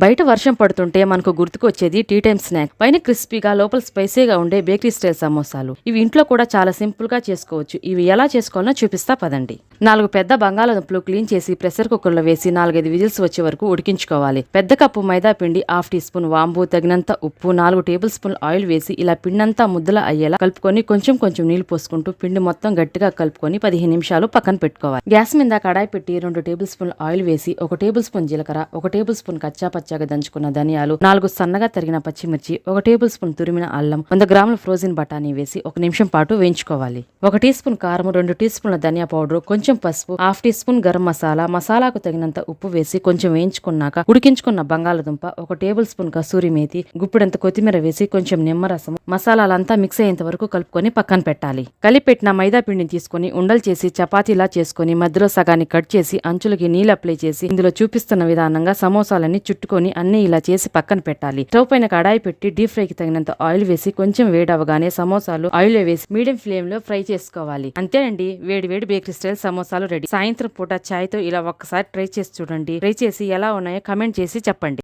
బయట వర్షం పడుతుంటే మనకు గుర్తుకొచ్చేది టీ టైమ్ స్నాక్. పైన క్రిస్పీగా లోపల స్పైసీగా ఉండే బేకరీ స్టైల్ సమోసాలు. ఇవి ఇంట్లో కూడా చాలా సింపుల్ గా చేసుకోవచ్చు. ఇవి ఎలా చేసుకోవాలో చూపిస్తా పదండి. 4 పెద్ద బంగాళాదుంపలు క్లీన్ చేసి ప్రెషర్ కుక్కర్ లో వేసి 4-5 విజిల్స్ వచ్చే వరకు ఉడికించుకోవాలి. పెద్ద కప్పు మైదా పిండి, 1/2 టీ స్పూన్ వాంబు, తగినంత ఉప్పు, 4 టేబుల్ స్పూన్ ఆయిల్ వేసి ఇలా పిండంతా ముద్దలా అయ్యేలా కలుపుకొని కొంచెం నీళ్లు పోసుకుంటూ పిండి మొత్తం గట్టిగా కలుపుకొని 15 నిమిషాలు పక్కన పెట్టుకోవాలి. గ్యాస్ మీద కడాయి పెట్టి 2 టేబుల్ స్పూన్ ఆయిల్ వేసి 1 టేబుల్ స్పూన్ జీలకర్ర, 1 టేబుల్ స్పూన్ కచ్చాపచ్చాగా దంచుకున్న ధనియాలు, 4 సన్నగా తరిగిన పచ్చిమిర్చి, 1 టేబుల్ స్పూన్ తురిమిన అల్లం, 100 గ్రాముల ఫ్రోజన్ బఠానీ వేసి 1 నిమిషం పాటు వేయించుకోవాలి. 1 టీ స్పూన్ కారం, 2 టీ స్పూన్ల ధనియా పౌడర్, కొంచెం పసుపు, 1/2 టీ స్పూన్ గరం మసాలా, మసాలాకు తగినంత ఉప్పు వేసి కొంచెం వేయించుకున్నాక ఉడికించుకున్న బంగాళదుంప, 1 టేబుల్ స్పూన్ కసూరి మేతి, గుప్పెడంత కొత్తిమీర వేసి కొంచెం నిమ్మరసం, మసాలాలంతా మిక్స్ అయ్యేంత వరకు కలుపుకొని పక్కన పెట్టాలి. కలిపెట్టిన మైదా పిండిని తీసుకొని ఉండలు చేసి చపాతీలా చేసుకుని మధ్యలో సగాన్ని కట్ చేసి అంచులకి నీళ్ళు అప్లై చేసి ఇందులో చూపిస్తున్న విధానంగా సమోసాలన్నీ చుట్టుకొని అన్ని ఇలా చేసి పక్కన పెట్టాలి. స్టవ్ పైన కడాయి పెట్టి డీప్ ఫ్రైకి తగినంత ఆయిల్ వేసి కొంచెం వేడవగానే సమోసాలు ఆయిల్ వేసి మీడియం ఫ్లేమ్ లో ఫ్రై చేసుకోవాలి. అంతేనండి, వేడి బేకరీ స్టైల్ సమోసాలు రెడీ. సాయంత్రం పూట చాయ్ తో ఇలా ఒక్కసారి ట్రై చేసి చూడండి. ట్రై చేసి ఎలా ఉన్నాయో కమెంట్ చేసి చెప్పండి.